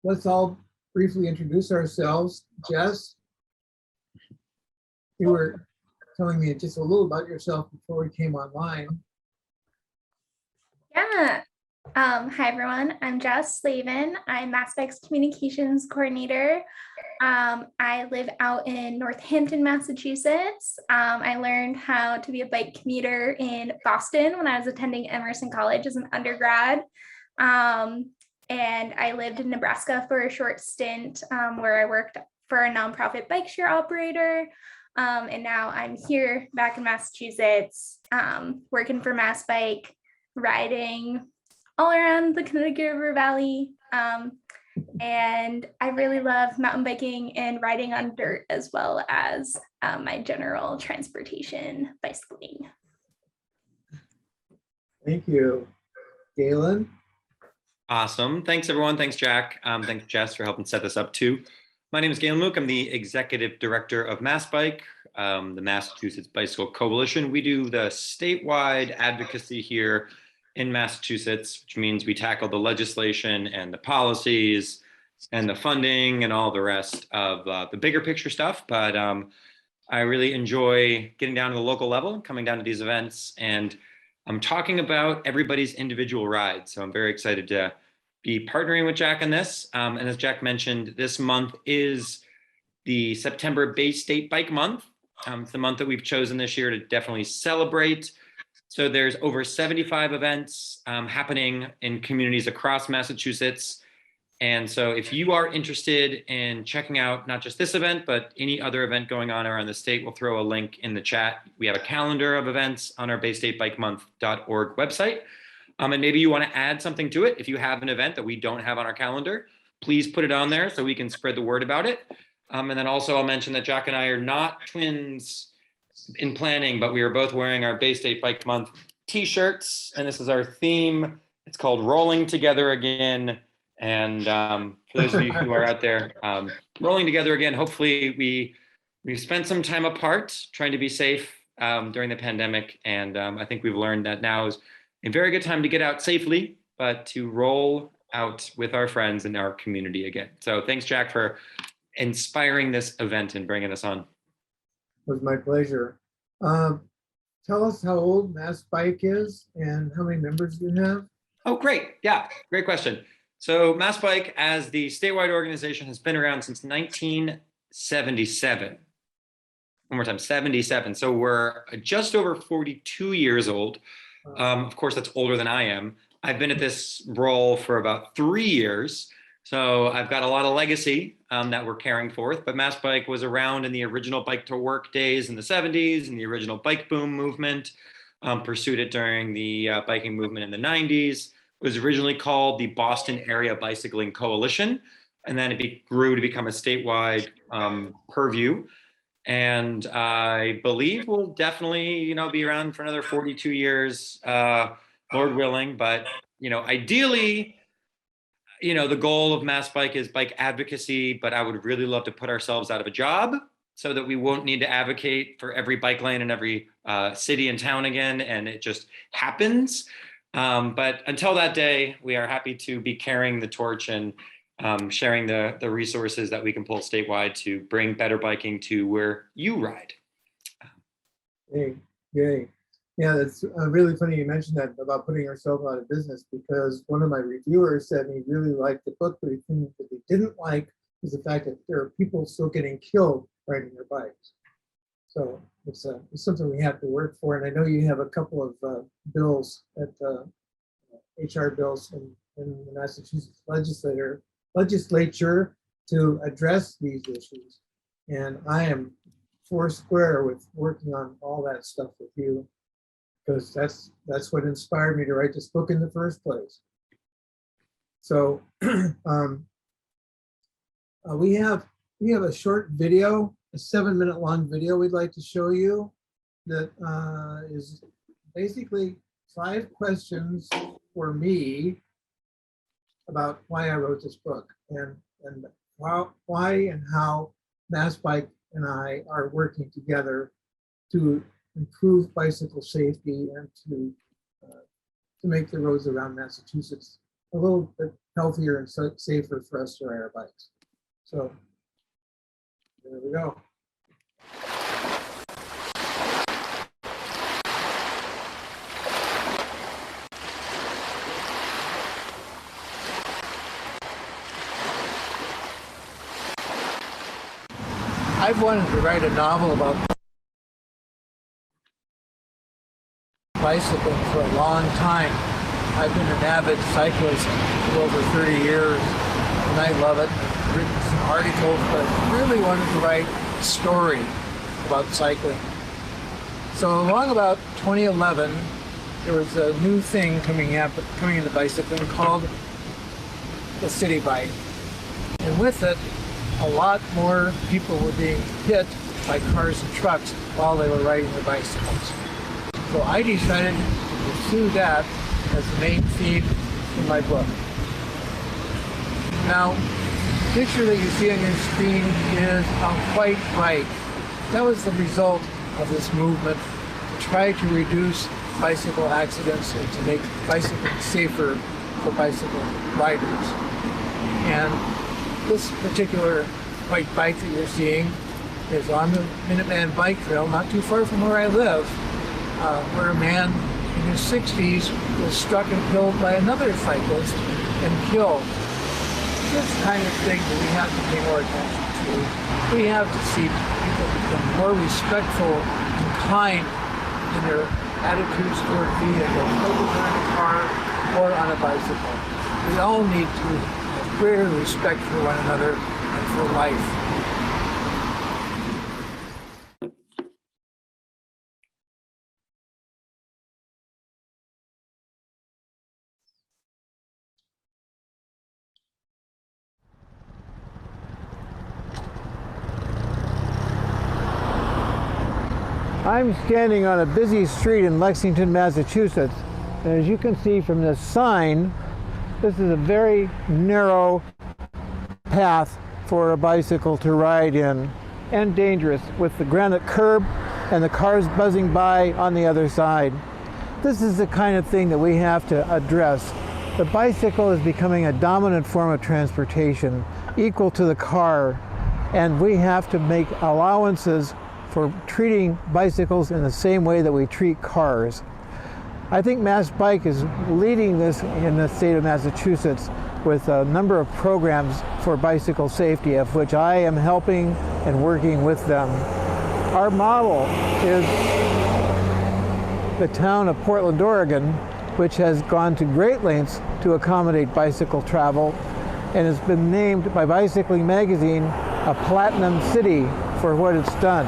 let's all briefly introduce ourselves. Jess, you were telling me just a little about yourself before we came online. Yeah. Hi, everyone. I'm Jess Slavin. I'm MassBike's communications coordinator. I live out in Northampton, Massachusetts. I learned how to be a bike commuter in Boston when I was attending Emerson College as an undergrad. And I lived in Nebraska for a short stint where I worked for a nonprofit bike share operator. And now I'm here back in Massachusetts, working for MassBike, riding all around the Connecticut River Valley. And I really love mountain biking and riding on dirt, as well as my general transportation bicycling. Thank you. Galen? Awesome. Thanks, everyone. Thanks, Jack. Thanks, Jess, for helping set this up, too. My name is Galen Mook. I'm the executive director of MassBike, the Massachusetts Bicycle Coalition. We do the statewide advocacy here in Massachusetts, which means we tackle the legislation and the policies and the funding and all the rest of the bigger picture stuff. But I really enjoy getting down to the local level, coming down to these events, and I'm talking about everybody's individual ride. So I'm very excited to be partnering with Jack on this. And as Jack mentioned, this month is the September Bay State Bike Month. It's the month that we've chosen this year to definitely celebrate. So there's over 75 events happening in communities across Massachusetts. And so if you are interested in checking out not just this event, but any other event going on around the state, we'll throw a link in the chat. We have a calendar of events on our baystatebikemonth.org website. And maybe you want to add something to it. If you have an event that we don't have on our calendar, please put it on there so we can spread the word about it. And then also I'll mention that Jack and I are not twins in planning, but we are both wearing our Bay State Bike Month t-shirts. And this is our theme. It's called Rolling Together Again. And for those of you who are out there, rolling together again, hopefully we've spent some time apart trying to be safe during the pandemic. And I think we've learned that now is a very good time to get out safely, but to roll out with our friends in our community again. So thanks, Jack, for inspiring this event and bringing us on. It was my pleasure. Tell us how old MassBike is and how many members you have. Oh, great. Yeah, great question. So MassBike, as the statewide organization, has been around since 1977. One more time, 77. So we're just over 42 years old. Of course, that's older than I am. I've been at this role for about 3 years. So I've got a lot of legacy that we're carrying forth. But MassBike was around in the original bike to work days in the 70s and the original bike boom movement. Pursued it during the biking movement in the 90s. It was originally called the Boston Area Bicycling Coalition, and then it grew to become a statewide purview. And I believe we'll definitely, be around for another 42 years, Lord willing. But ideally, the goal of MassBike is bike advocacy. But I would really love to put ourselves out of a job so that we won't need to advocate for every bike lane in every city and town again, and it just happens. But until that day, we are happy to be carrying the torch and sharing the resources that we can pull statewide to bring better biking to where you ride. Yay. Yeah, that's really funny you mentioned that about putting ourselves out of business, because one of my reviewers said he really liked the book, but he didn't like was the fact that there are people still getting killed riding their bikes. So it's something we have to work for. And I know you have a couple of bills at HR bills in the Massachusetts legislature to address these issues. And I am foursquare with working on all that stuff with you, because that's what inspired me to write this book in the first place. So we have a short video, a 7-minute long video we'd like to show you that is basically 5 questions for me about why I wrote this book and why and how MassBike and I are working together to improve bicycle safety and to make the roads around Massachusetts a little bit healthier and safer for us to ride our bikes. So there we go. I've wanted to write a novel about bicycling for a long time. I've been an avid cyclist for over 30 years, and I love it. I've written some articles, but I really wanted to write a story about cycling. So along about 2011, there was a new thing coming into bicycling called the city bike. And with it, a lot more people were being hit by cars and trucks while they were riding their bicycles. So I decided to pursue that as the main theme in my book. Now, the picture that you see on your screen is a white bike. That was the result of this movement to try to reduce bicycle accidents and to make bicycling safer for bicycle riders. And this particular white bike that you're seeing is on the Minuteman Bike Trail, not too far from where I live, where a man in his 60s was struck and killed by another cyclist and killed. This kind of thing that we have to pay more attention to. We have to see people become more respectful and kind in their attitudes toward vehicles, whether they're in a car or on a bicycle. We all need to have greater respect for one another and for life. I'm standing on a busy street in Lexington, Massachusetts, and as you can see from this sign, this is a very narrow path for a bicycle to ride in, and dangerous with the granite curb and the cars buzzing by on the other side. This is the kind of thing that we have to address. The bicycle is becoming a dominant form of transportation, equal to the car, and we have to make allowances for treating bicycles in the same way that we treat cars. I think Mass Bike is leading this in the state of Massachusetts with a number of programs for bicycle safety, of which I am helping and working with them. Our model is the town of Portland, Oregon, which has gone to great lengths to accommodate bicycle travel and has been named by Bicycling Magazine a platinum city for what it's done.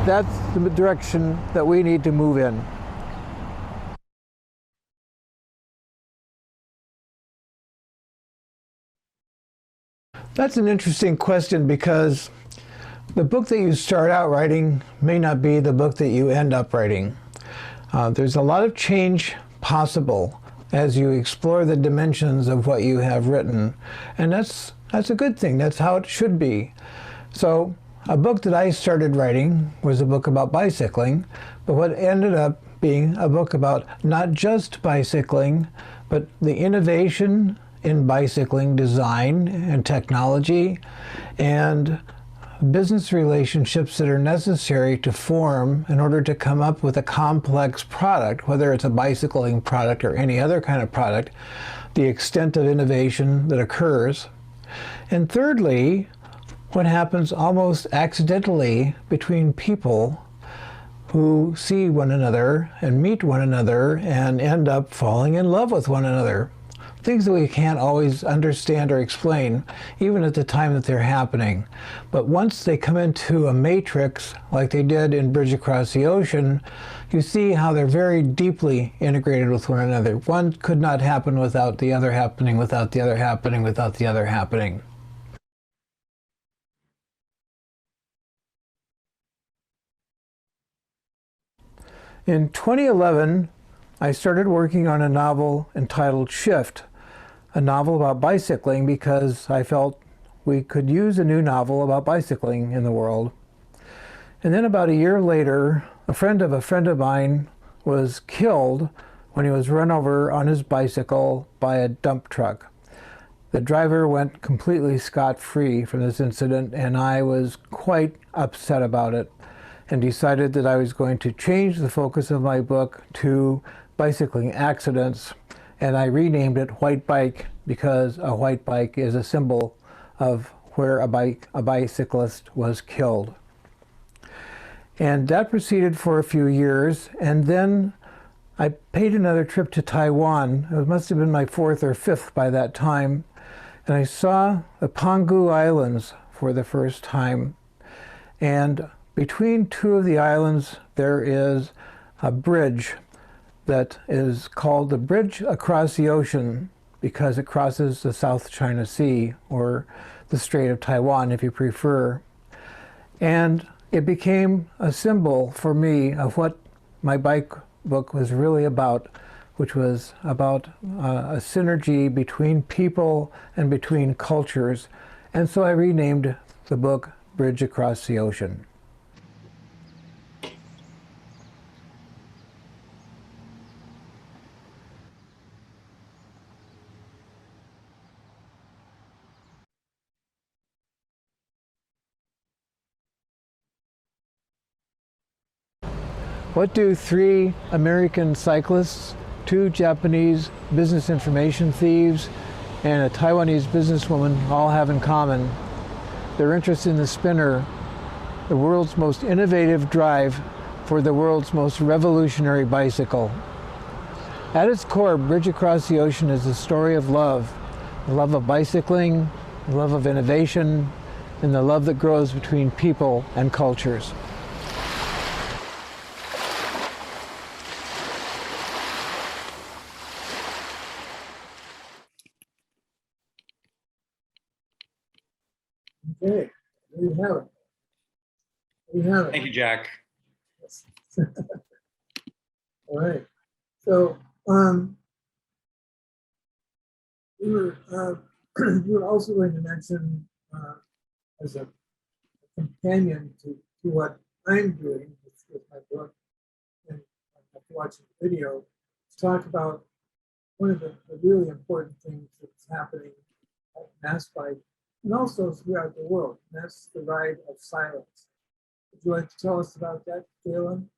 That's the direction that we need to move in. That's an interesting question, because the book that you start out writing may not be the book that you end up writing. There's a lot of change possible as you explore the dimensions of what you have written, and that's a good thing. That's how it should be. So a book that I started writing was a book about bicycling, but what ended up being a book about not just bicycling, but the innovation in bicycling design and technology and business relationships that are necessary to form in order to come up with a complex product, whether it's a bicycling product or any other kind of product, the extent of innovation that occurs. And thirdly, what happens almost accidentally between people who see one another and meet one another and end up falling in love with one another. Things that we can't always understand or explain, even at the time that they're happening. But once they come into a matrix, like they did in Bridge Across the Ocean, you see how they're very deeply integrated with one another. One could not happen without the other happening, without the other happening, without the other happening. In 2011, I started working on a novel entitled Shift, a novel about bicycling, because I felt we could use a new novel about bicycling in the world. And then about a year later, a friend of mine was killed when he was run over on his bicycle by a dump truck. The driver went completely scot-free from this incident, and I was quite upset about it and decided that I was going to change the focus of my book to bicycling accidents, and I renamed it White Bike because a white bike is a symbol of where a bicyclist was killed. And that proceeded for a few years, and then I paid another trip to Taiwan. It must have been my fourth or fifth by that time, and I saw the Penghu Islands for the first time. And between two of the islands, there is a bridge that is called the Bridge Across the Ocean because it crosses the South China Sea, or the Strait of Taiwan if you prefer. And it became a symbol for me of what my bike book was really about, which was about a synergy between people and between cultures. And so I renamed the book Bridge Across the Ocean. What do 3 American cyclists, 2 Japanese business information thieves, and a Taiwanese businesswoman all have in common? Their interest in the spinner, the world's most innovative drive for the world's most revolutionary bicycle. At its core, Bridge Across the Ocean is a story of love. The love of bicycling, the love of innovation, and the love that grows between people and cultures. Okay, there you have it. There you have it. Thank you, Jack. All right. So you were also going to mention as a companion to what I'm doing with my book and after watching the video, to talk about one of the really important things that's happening at Mass Bike and also throughout the world, and that's the ride of silence. Would you like to tell us about that, Galen?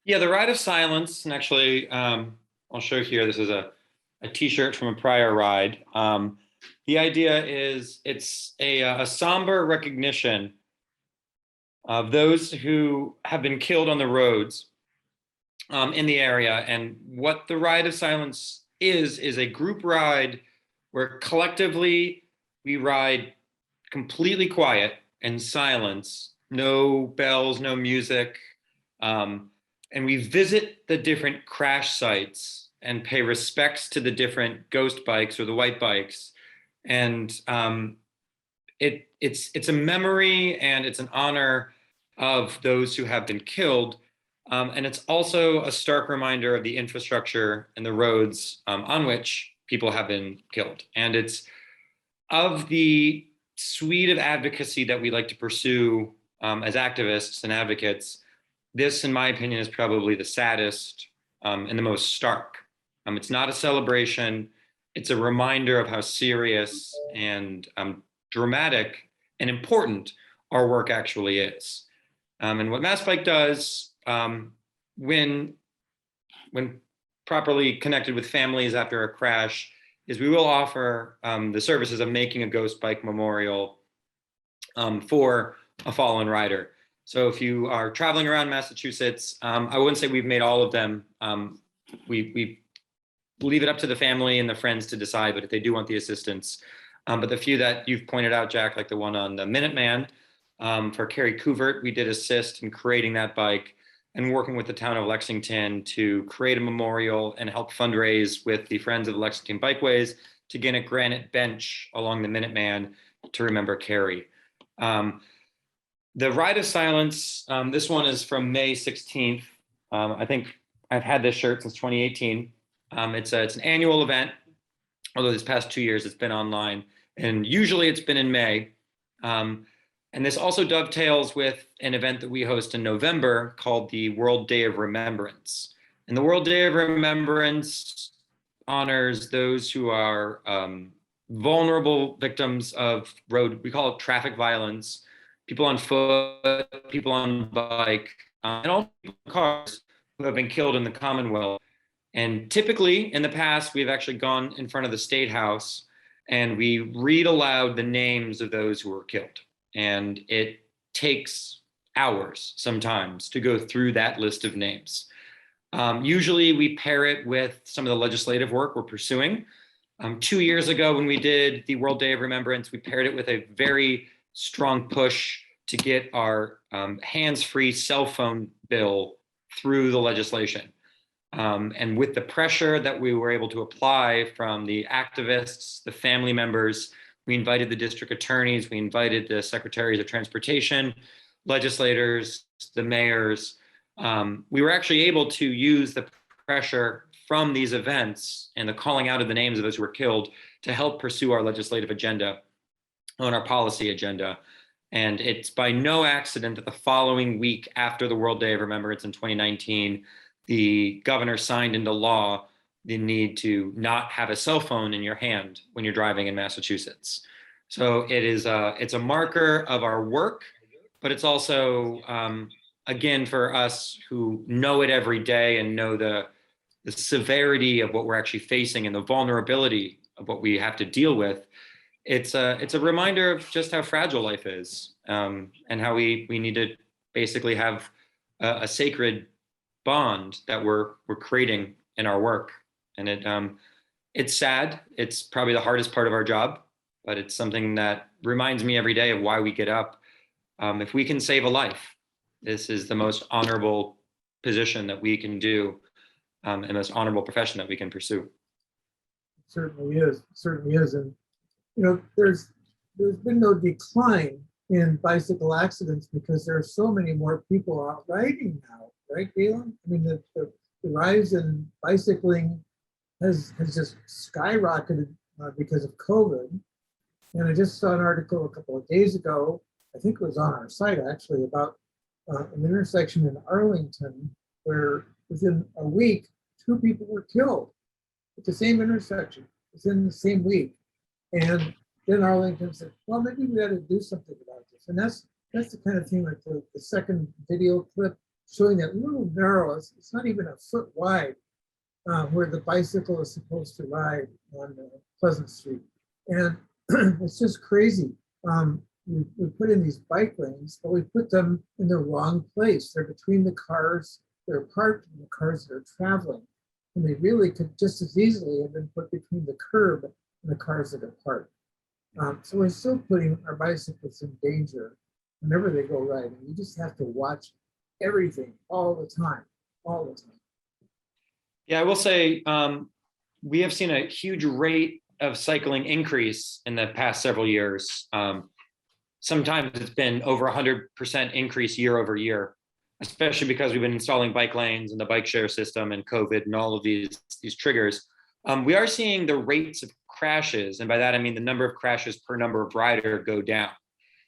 Yeah, the Ride of Silence, and actually, I'll show here, this is a t-shirt from a prior ride. The idea is it's a somber recognition of those who have been killed on the roads in the area. And what the Ride of Silence is a group ride where collectively we ride completely quiet and silence, no bells, no music. And we visit the different crash sites and pay respects to the different ghost bikes or the white bikes. And it's a memory and it's an honor of those who have been killed. And it's also a stark reminder of the infrastructure and the roads on which people have been killed. And it's of the suite of advocacy that we like to pursue as activists and advocates. This, in my opinion, is probably the saddest and the most stark. It's not a celebration. It's a reminder of how serious and dramatic and important our work actually is. And what Mass Bike does when properly connected with families after a crash is we will offer the services of making a ghost bike memorial for a fallen rider. So if you are traveling around Massachusetts, I wouldn't say we've made all of them. We leave it up to the family and the friends to decide, but if they do want the assistance. But the few that you've pointed out, Jack, like the one on the Minuteman, for Carrie Couvert, we did assist in creating that bike and working with the town of Lexington to create a memorial and help fundraise with the Friends of the Lexington Bikeways to get a granite bench along the Minuteman to remember Carrie. The Ride of Silence, this one is from May 16th. I think I've had this shirt since 2018. It's an annual event, although this past 2 years it's been online, and usually it's been in May. And this also dovetails with an event that we host in November called the World Day of Remembrance. And the World Day of Remembrance honors those who are vulnerable victims of road, we call it traffic violence, people on foot, people on bike, and all people in cars who have been killed in the Commonwealth. And typically in the past, we've actually gone in front of the State House and we read aloud the names of those who were killed. And it takes hours sometimes to go through that list of names. Usually we pair it with some of the legislative work we're pursuing. 2 years ago, when we did the World Day of Remembrance, we paired it with a very strong push to get our hands-free cell phone bill through the legislation. And with the pressure that we were able to apply from the activists, the family members, we invited the district attorneys, we invited the secretaries of transportation, legislators, the mayors. We were actually able to use the pressure from these events and the calling out of the names of those who were killed to help pursue our legislative agenda on our policy agenda. And it's by no accident that the following week after the World Day of Remembrance in 2019, the governor signed into law the need to not have a cell phone in your hand when you're driving in Massachusetts. So it's a marker of our work, but it's also, again, for us who know it every day and know the severity of what we're actually facing and the vulnerability of what we have to deal with, it's a reminder of just how fragile life is, and how we need to basically have a sacred bond that we're creating in our work. And it's sad. It's probably the hardest part of our job, but it's something that reminds me every day of why we get up. If we can save a life, this is the most honorable position that we can do, and the most honorable profession that we can pursue. It certainly is. It certainly is. And there's been no decline in bicycle accidents because there are so many more people out riding now, right, Galen? I mean, the rise in bicycling has just skyrocketed because of COVID. And I just saw an article a couple of days ago, I think it was on our site actually, about an intersection in Arlington where within a week, 2 people were killed at the same intersection within the same week. And then Arlington said, well, maybe we ought to do something about this. And that's the kind of thing, like the second video clip showing that little narrow, it's not even a foot wide, where the bicycle is supposed to ride on Pleasant Street. And it's just crazy. We put in these bike lanes, but we put them in the wrong place. They're between the cars, they're parked in the cars that are traveling. And they really could just as easily have been put between the curb and the cars that are parked. So we're still putting our bicyclists in danger whenever they go riding. You just have to watch everything all the time, all the time. Yeah, I will say we have seen a huge rate of cycling increase in the past several years. Sometimes it's been over 100% increase year over year, especially because we've been installing bike lanes and the bike share system and COVID and all of these triggers. We are seeing the rates of crashes, and by that I mean the number of crashes per number of rider go down.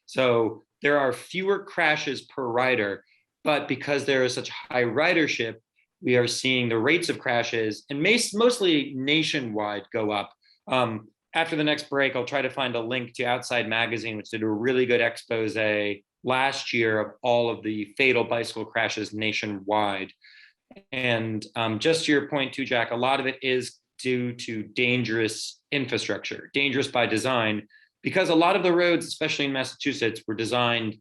So there are fewer crashes per rider, but because there is such high ridership, we are seeing the rates of crashes, and mostly nationwide, go up. After the next break, I'll try to find a link to Outside Magazine, which did a really good expose last year of all of the fatal bicycle crashes nationwide. And just to your point too, Jack, a lot of it is due to dangerous infrastructure, dangerous by design, because a lot of the roads, especially in Massachusetts, were designed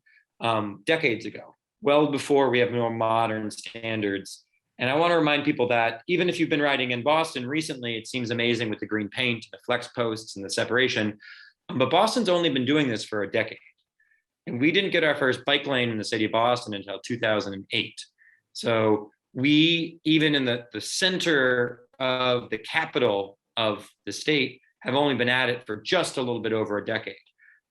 decades ago, well before we have more modern standards. And I want to remind people that even if you've been riding in Boston recently, it seems amazing with the green paint, the flex posts, and the separation. But Boston's only been doing this for a decade. And we didn't get our first bike lane in the city of Boston until 2008. So we, even in the center of the capital of the state, have only been at it for just a little bit over a decade.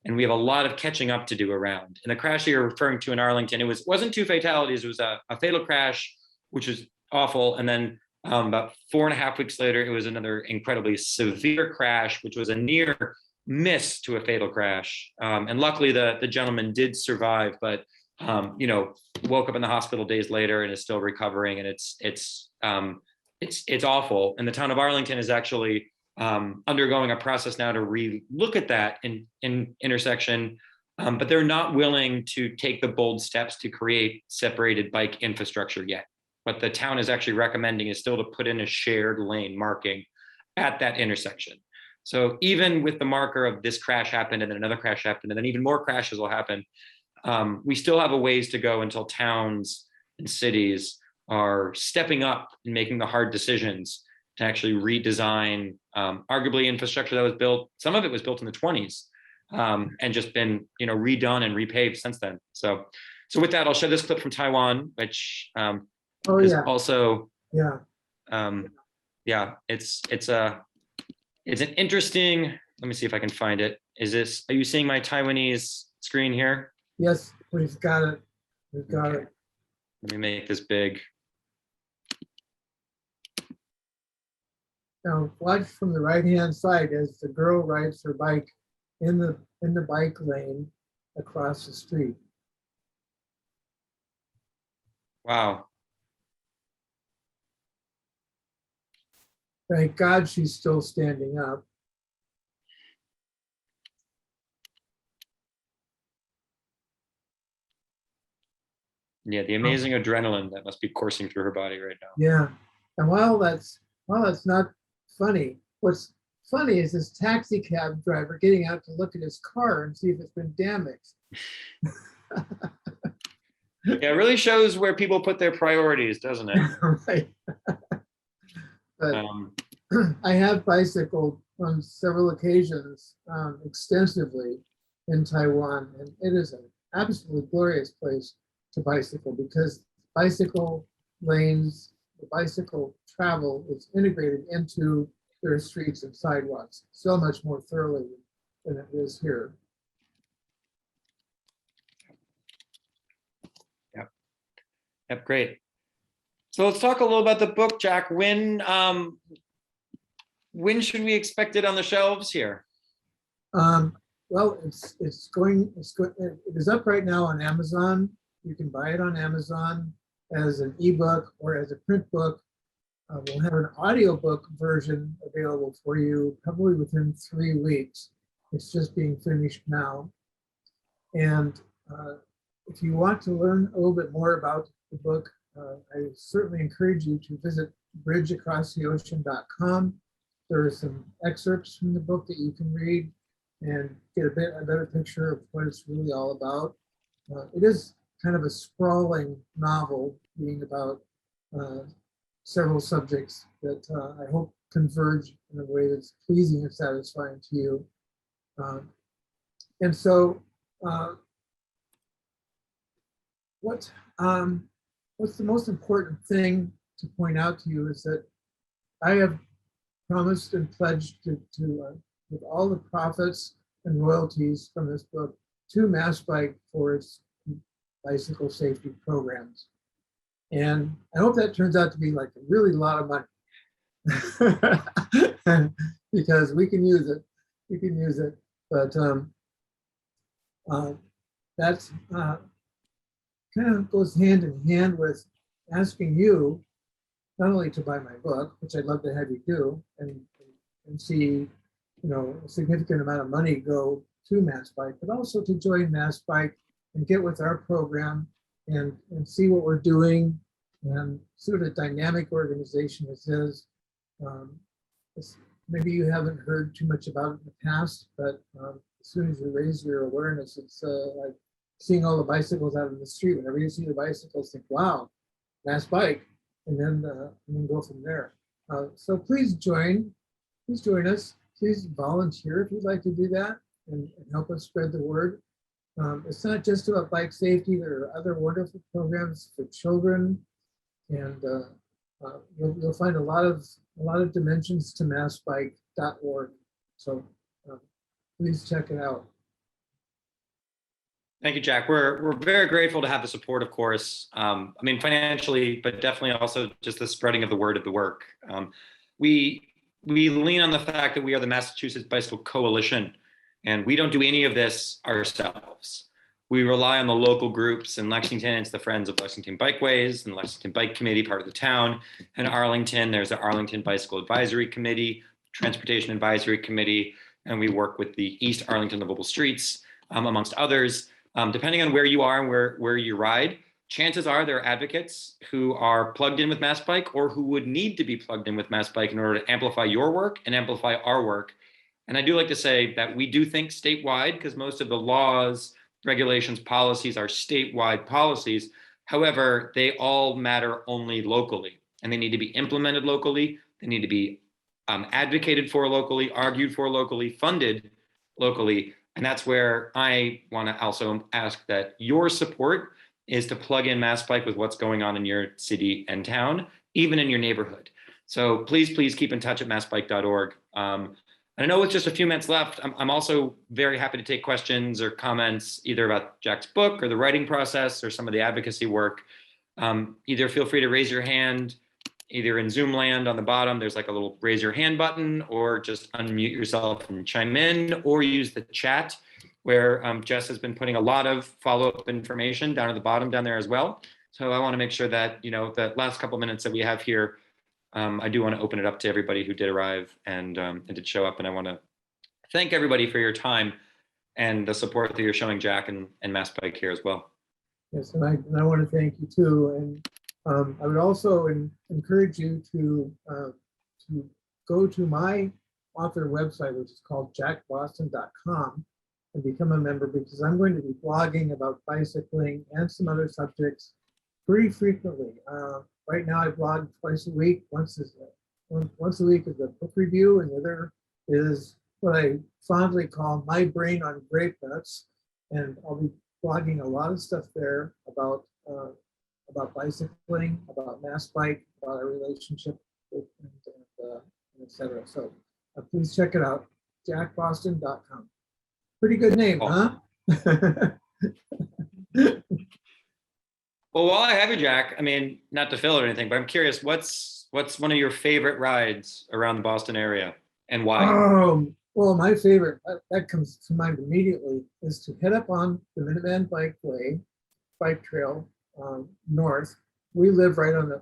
And we have a lot of catching up to do around. And the crash you're referring to in Arlington, it wasn't 2 fatalities, it was a fatal crash, which was awful. And then about 4.5 weeks later, it was another incredibly severe crash, which was a near miss to a fatal crash. And luckily the gentleman did survive, but woke up in the hospital days later and is still recovering, and it's awful. And the town of Arlington is actually undergoing a process now to re-look at that in intersection, but they're not willing to take the bold steps to create separated bike infrastructure yet. What the town is actually recommending is still to put in a shared lane marking at that intersection. So even with the marker of this crash happened and then another crash happened and then even more crashes will happen, we still have a ways to go until towns and cities are stepping up and making the hard decisions to actually redesign arguably infrastructure that was built. Some of it was built in the 20s and just been redone and repaved since then. So with that, I'll show this clip from Taiwan, which is also it's an interesting. Let me see if I can find it. Are you seeing my Taiwanese screen here? Yes, we've got it. We've got it. Let me make this big. Now watch from the right-hand side as the girl rides her bike in the bike lane across the street. Wow. Thank God she's still standing up. Yeah, the amazing adrenaline that must be coursing through her body right now. Yeah, and while that's not funny, what's funny is this taxi cab driver getting out to look at his car and see if it's been damaged. Yeah, it really shows where people put their priorities, doesn't it? Right. But I have bicycled on several occasions extensively in Taiwan, and it is an absolutely glorious place to bicycle because bicycle lanes, the bicycle travel is integrated into their streets and sidewalks so much more thoroughly than it is here. Yep, great. So let's talk a little about the book, Jack. When should we expect it on the shelves here? Well, it is up right now on Amazon. You can buy it on Amazon as an ebook or as a print book. We'll have an audiobook version available for you probably within 3 weeks. It's just being finished now. And if you want to learn a little bit more about the book, I certainly encourage you to visit bridgeacrosstheocean.com. There are some excerpts from the book that you can read and get a better picture of what it's really all about. It is kind of a sprawling novel, being about several subjects that I hope converge in a way that's pleasing and satisfying to you. And so what's the most important thing to point out to you is that I have promised and pledged to with all the profits and royalties from this book to MassBike for its bicycle safety programs. And I hope that turns out to be like a really lot of money because we can use it. But that's kind of goes hand in hand with asking you not only to buy my book, which I'd love to have you do, and see, a significant amount of money go to MassBike, but also to join MassBike and get with our program and see what we're doing and see what a dynamic organization this is. Maybe you haven't heard too much about it in the past, but as soon as you raise your awareness, it's like seeing all the bicycles out in the street. Whenever you see the bicycles, think, wow, MassBike, and then go from there. So please join us. Please volunteer if you'd like to do that and help us spread the word. It's not just about bike safety. There are other wonderful programs for children, and you'll find a lot of dimensions to massbike.org. So please check it out. Thank you, Jack. We're very grateful to have the support, of course. Financially, but definitely also just the spreading of the word of the work. We lean on the fact that we are the Massachusetts Bicycle Coalition, and we don't do any of this ourselves. we rely on the local groups. In Lexington, it's the Friends of Lexington Bikeways and Lexington Bike Committee, part of the town. In Arlington, there's the Arlington Bicycle Advisory Committee, Transportation Advisory Committee, and we work with the East Arlington Livable Streets, amongst others. Depending on where you are and where you ride, chances are there are advocates who are plugged in with Mass Bike or who would need to be plugged in with Mass Bike in order to amplify your work and amplify our work. And I do like to say that we do think statewide because most of the laws, regulations, policies are statewide policies. However, they all matter only locally, and they need to be implemented locally. They need to be advocated for locally, argued for locally, funded locally. And that's where I want to also ask that your support is to plug in Mass Bike with what's going on in your city and town, even in your neighborhood. So please, please keep in touch at massbike.org. I know with just a few minutes left, I'm also very happy to take questions or comments either about Jack's book or the writing process or some of the advocacy work. Either feel free to raise your hand, either in Zoom land on the bottom, there's like a little raise your hand button, or just unmute yourself and chime in, or use the chat where Jess has been putting a lot of follow-up information down at the bottom down there as well. So I want to make sure that, you know, the last couple minutes that we have here, I do want to open it up to everybody who did arrive and did show up. And I want to thank everybody for your time and the support that you're showing Jack and Mass Bike here as well. Yes, and I want to thank you too. And I would also encourage you to go to my author website, which is called Jackbostoncom, and become a member, because I'm going to be blogging about bicycling and some other subjects pretty frequently. Right now I blog twice a week. Once a week is a book review, and the other is what I fondly call My Brain on Grape Nuts. And I'll be blogging a lot of stuff there about bicycling, about Mass Bike, about our relationship with, and et cetera. So please check it out, jackboston.com. Pretty good name, huh? Well, while I have you, Jack, I mean, not to fill it or anything, but I'm curious, what's one of your favorite rides around the Boston area and why? Well, my favorite, that comes to mind immediately, is to head up on the Minuteman bike trail north. We live right on the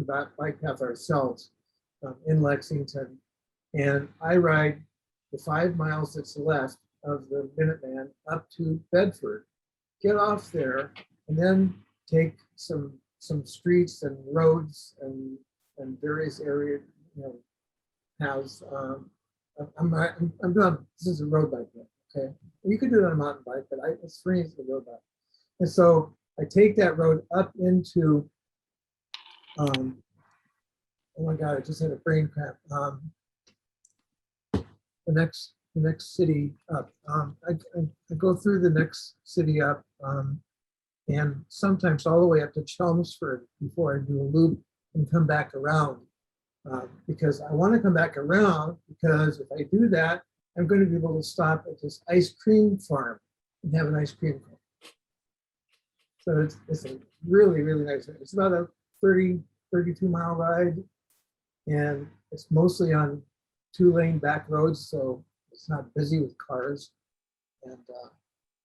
back bike path ourselves in Lexington, and I ride the 5 miles that's left of the Minuteman up to Bedford, get off there, and then take some streets and roads and various areas, you know, paths. I'm not. This is a road bike, okay? You could do it on a mountain bike, but it's free as a road bike. And so I take that road up into. Oh my God! I just had a brain cramp. The next city up. I go through the next city up, and sometimes all the way up to Chelmsford before I do a loop and come back around. Because I want to come back around, because if I do that, I'm going to be able to stop at this ice cream farm and have an ice cream cone. So it's a really, really nice. It's about a 32 mile ride, and it's mostly on 2-lane back roads, so it's not busy with cars, and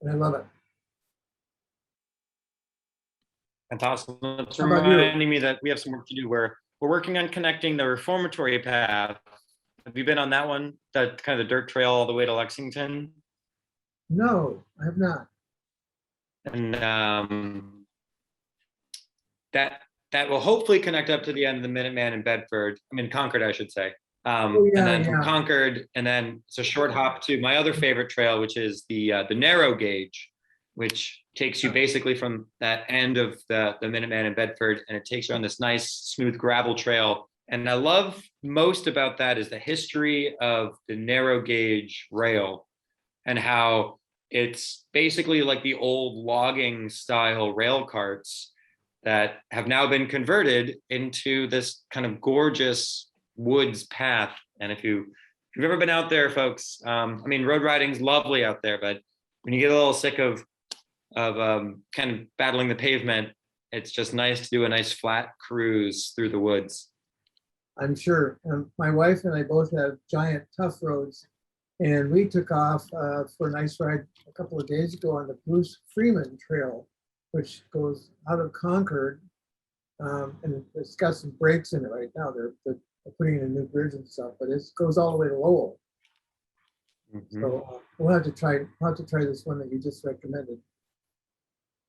I love it. Fantastic. It's How about you? reminding me that we have some work to do where we're working on connecting the reformatory path. Have you been on that one? That kind of the dirt trail all the way to Lexington? No, I have not. And that will hopefully connect up to the end of the Minuteman in Bedford. I mean, Concord, I should say. And then from Concord, and then it's a short hop to my other favorite trail, which is the narrow gauge, which takes you basically from that end of the Minuteman in Bedford, and it takes you on this nice smooth gravel trail. And I love most about that is the history of the narrow gauge rail and how it's basically like the old logging style rail carts that have now been converted into this kind of gorgeous woods path. And if you've ever been out there, folks, I mean, road riding's lovely out there, but when you get a little sick of kind of battling the pavement, it's just nice to do a nice flat cruise through the woods. I'm sure. My wife and I both have giant tough roads And we took off for a nice ride a couple of days ago on the Bruce Freeman Trail, which goes out of Concord. And it's got some breaks in it right now. They're putting in a new bridge and stuff, but it goes all the way to Lowell. Mhm. So we'll have to try this one that you just recommended.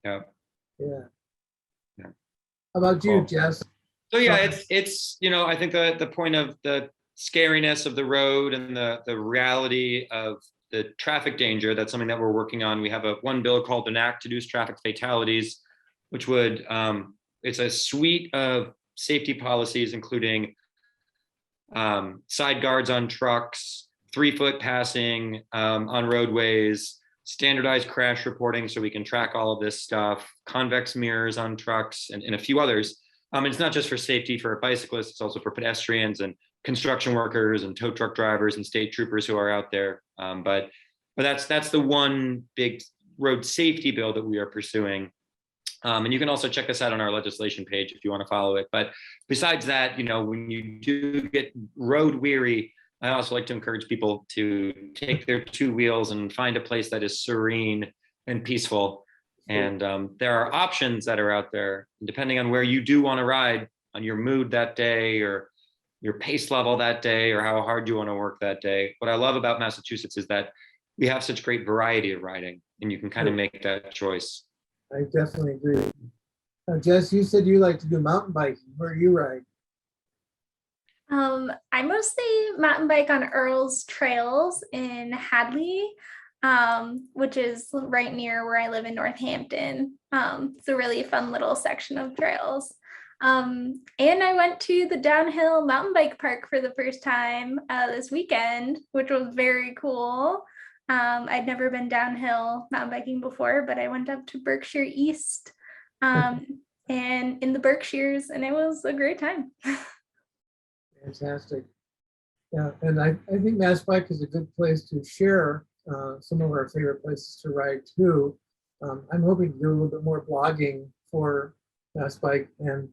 Yeah. Yeah. Yeah. How about you, Cool. Jess? So yeah, it's I think the point of the scariness of the road and the reality of the traffic danger, that's something that we're working on. We have one bill called an Act to Reduce Traffic Fatalities, which would it's a suite of safety policies, including side guards on trucks, 3-foot passing on roadways, standardized crash reporting so we can track all of this stuff, convex mirrors on trucks, and a few others. It's not just for safety for bicyclists, it's also for pedestrians and construction workers and tow truck drivers and state troopers who are out there. But that's the one big road safety bill that we are pursuing. And you can also check us out on our legislation page if you want to follow it. But besides that, when you do get road weary, I also like to encourage people to take their 2 wheels and find a place that is serene and peaceful. And there are options that are out there, depending on where you do want to ride, on your mood that day or your pace level that day or how hard you want to work that day. What I love about Massachusetts is that we have such great variety of riding, and you can kind of make that choice. I definitely agree. Jess, you said you like to do mountain biking. Where do you ride? I mostly mountain bike on Earl's Trails in Hadley, which is right near where I live in Northampton. It's a really fun little section of trails. And I went to the downhill mountain bike park for the first time this weekend, which was very cool. I'd never been downhill mountain biking before, but I went up to Berkshire East and in the Berkshires, and it was a great time. Fantastic. Yeah, and I think Mass Bike is a good place to share some of our favorite places to ride too. I'm hoping to do a little bit more blogging for Mass Bike, and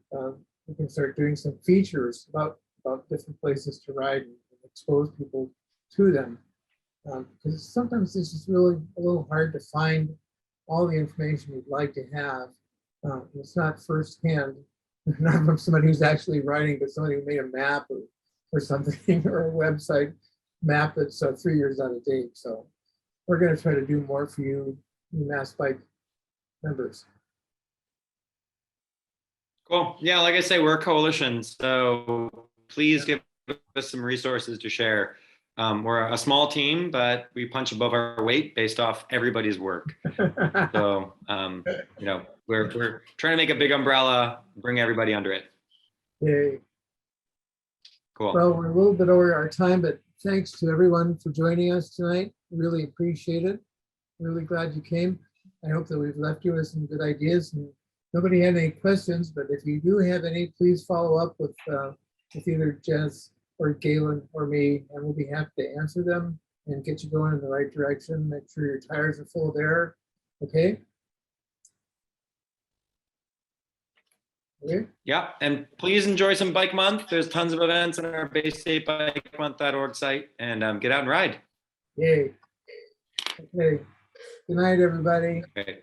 we can start doing some features about different places to ride and expose people to them. Because sometimes it's just really a little hard to find all the information you'd like to have. It's not firsthand, not from somebody who's actually writing, but somebody who made a map or something, or a website map that's 3 years out of date. So we're going to try to do more for you Mass Bike members. Cool. Yeah, like I say, we're a coalition, so please give us some resources to share. We're a small team, but we punch above our weight based off everybody's work. So, we're trying to make a big umbrella, bring everybody under it. Yay. Cool. Well, we're a little bit over our time, but thanks to everyone for joining us tonight. Really appreciate it. Really glad you came. I hope that we've left you with some good ideas. And nobody had any questions, but if you do have any, please follow up with either Jess or Galen or me, and we'll be happy to answer them and get you going in the right direction. Make sure your tires are full of air. Okay? Okay. Yeah, and please enjoy some Bike Month. There's tons of events on our baystabebikemonth.org site, and get out and ride. Yay. Okay. Good night, everybody. Okay.